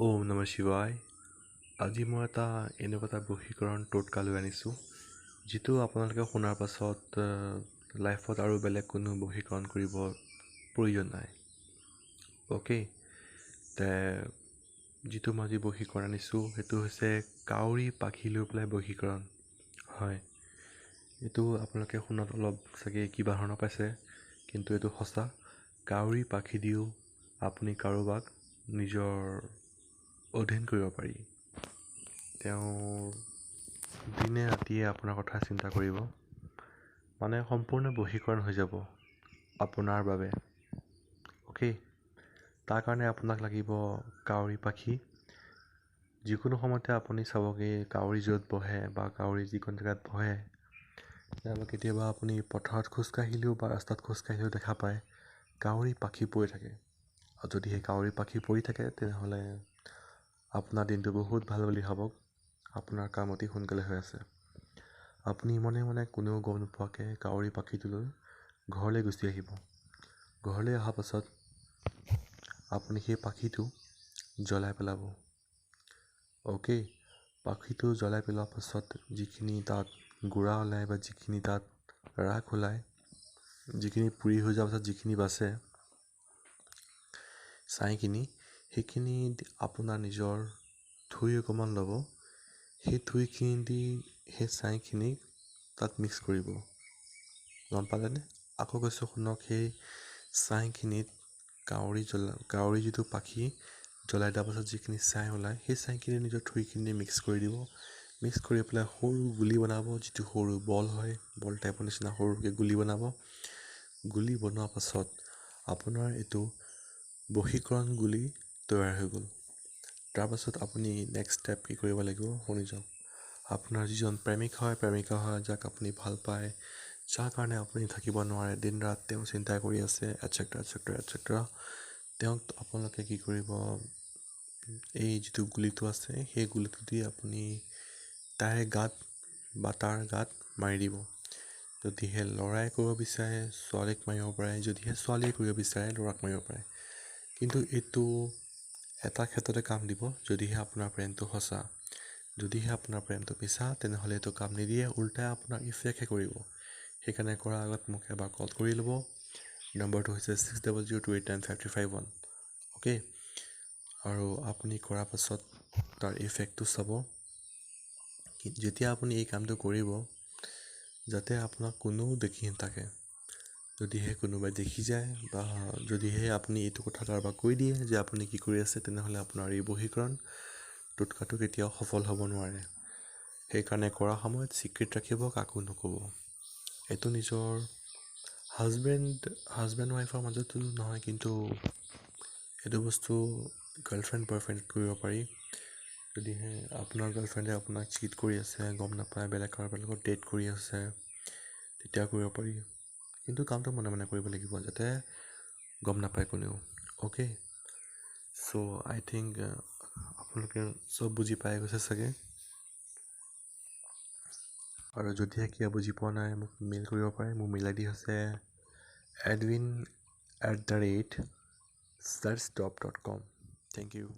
ওম নমঃ শিৱায়। আজি মই এনেকুৱা এটা বশীকৰণ টোটকা লৈ আনিছোঁ, যিটো আপোনালোকে শুনাৰ পাছত লাইফত আৰু বেলেগ কোনো বশীকৰণ কৰিব প্ৰয়োজন নাই। অ'কে, যিটো মই আজি বশীকৰণ আনিছোঁ সেইটো হৈছে কাউৰী পাখি লৈ পেলাই বশীকৰণ। হয়, এইটো আপোনালোকে শুনাত অলপ চাগে কিবা ধৰণৰ পাইছে, কিন্তু এইটো সঁচা। কাউৰী পাখি দিও আপুনি কাৰোবাক নিজৰ অধীন কৰিব পাৰি। তেওঁ দিনে ৰাতিয়ে আপোনাৰ কথা চিন্তা কৰিব, মানে সম্পূৰ্ণ বশীকৰণ হৈ যাব আপোনাৰ বাবে। অ'কে, তাৰ কাৰণে আপোনাক লাগিব কাউৰী পাখি। যিকোনো সময়তে আপুনি চাবগৈ কাউৰী য'ত বহে বা কাউৰী যিকোনো জেগাত বহে, কেতিয়াবা আপুনি পথাৰত খোজকাঢ়িলেও বা ৰাস্তাত খোজকাঢ়িলেও দেখা পায় কাউৰী পাখি পৰি থাকে। আৰু যদি সেই কাউৰী পাখি পৰি থাকে তেনেহ'লে আপোনাৰ দিনটো বহুত ভাল বুলি ভাবক, আপোনাৰ কাম অতি সোনকালে হৈ আছে। আপুনি মনে মনে কোনেও গম নোপোৱাকৈ কাউৰী পাখিটো লৈ ঘৰলৈ গুচি আহিব। ঘৰলৈ অহাৰ পাছত আপুনি সেই পাখিটো জ্বলাই পেলাব। অ'কে, পাখিটো জ্বলাই পেলোৱাৰ পাছত যিখিনি তাত গুড়া ওলায় বা যিখিনি তাত ৰাখ ওলায়, যিখিনি পুৰি হৈ যোৱাৰ পাছত যিখিনি বাচে ছাইখিনি, সেইখিনি আপোনাৰ নিজৰ থুই অকণমান ল'ব। সেই থুইখিনি দি সেই ছাইখিনি তাত মিক্স কৰিব। গম পালেনে? আকৌ কৈছোঁ শুনক, সেই ছাইখিনিত কাউৰী যিটো পাখি জ্বলাই দিয়াৰ পাছত যিখিনি ছাই ওলায়, সেই ছাইখিনি নিজৰ থুইখিনি মিক্স কৰি দিব। মিক্স কৰি পেলাই সৰু গুলি বনাব, যিটো সৰু বল হয়, বল টাইপৰ নিচিনা সৰুকৈ গুলি বনাব। গুলি বনোৱাৰ পাছত আপোনাৰ এইটো বশীকৰণ গুলি তৈয়াৰ হৈ গ'ল। তাৰপাছত আপুনি নেক্সট ষ্টেপ কি কৰিব লাগিব শুনি যাওক। আপোনাৰ যিজন প্ৰেমিকা হয়, যাক আপুনি ভাল পায়, যাৰ কাৰণে আপুনি থাকিব নোৱাৰে, দিন ৰাত তেওঁ চিন্তা কৰি আছে, এটচেট্ৰা, তেওঁক আপোনালোকে কি কৰিব, এই যিটো গুলিটো আছে সেই গুলিটো দি আপুনি তাইৰ গাত বা তাৰ গাত মাৰি দিব। যদিহে ল'ৰাই কৰিব বিচাৰে ছোৱালীক মাৰিব পাৰে, যদিহে ছোৱালীয়ে কৰিব বিচাৰে ল'ৰাক মাৰিব পাৰে। কিন্তু এইটো এটা ক্ষেত্ৰতে কাম দিব, যদিহে আপোনাৰ প্ৰেমটো সঁচা। যদিহে আপোনাৰ প্ৰেমটো মিছা, তেনেহ'লে এইটো কাম নিদিয়ে, উল্টাই আপোনাক ইফেক্টহে কৰিব। সেইকাৰণে কৰাৰ আগত মোক এবাৰ কল কৰি ল'ব। নম্বৰটো হৈছে 6002895351। অ'কে, আৰু আপুনি কৰাৰ পাছত তাৰ ইফেক্টটো চাব। যেতিয়া আপুনি এই কামটো কৰিব, যাতে আপোনাক কোনেও দেখি নাথাকে। যদিহে কোনোবাই দেখি যায় বা যদিহে আপুনি এইটো কথা কাৰোবাক কৈ দিয়ে যে আপুনি কি কৰি আছে, তেনেহ'লে আপোনাৰ এই বশীকৰণ টোটকাটো কেতিয়াও সফল হ'ব নোৱাৰে। সেইকাৰণে কৰা সময়ত চিক্ৰেট ৰাখিব, কাকো নক'ব। এইটো নিজৰ হাজবেণ্ড ৱাইফৰ মাজতো নহয়, কিন্তু এইটো বস্তু গাৰ্লফ্ৰেণ্ড বয়ফ্ৰেণ্ডত কৰিব পাৰি। যদিহে আপোনাৰ গাৰ্লফ্ৰেণ্ডে আপোনাক চিট কৰি আছে, গম নাপায়, বেলেগ কাৰোবাৰ লগত ডেট কৰি আছে, তেতিয়া কৰিব পাৰি। কিন্তু কামটো মনে মনে কৰিব লাগিব, যাতে গম নাপায় কোনেও। অ'কে, চ' আই থিংক আপোনালোকে চব বুজি পাই গৈছে চাগে। আৰু যদিহে কিবা বুজি পোৱা নাই মোক মেইল কৰিব পাৰে। মোৰ মেইল আইডি হৈছে edwin@searchtop.com। Thank U.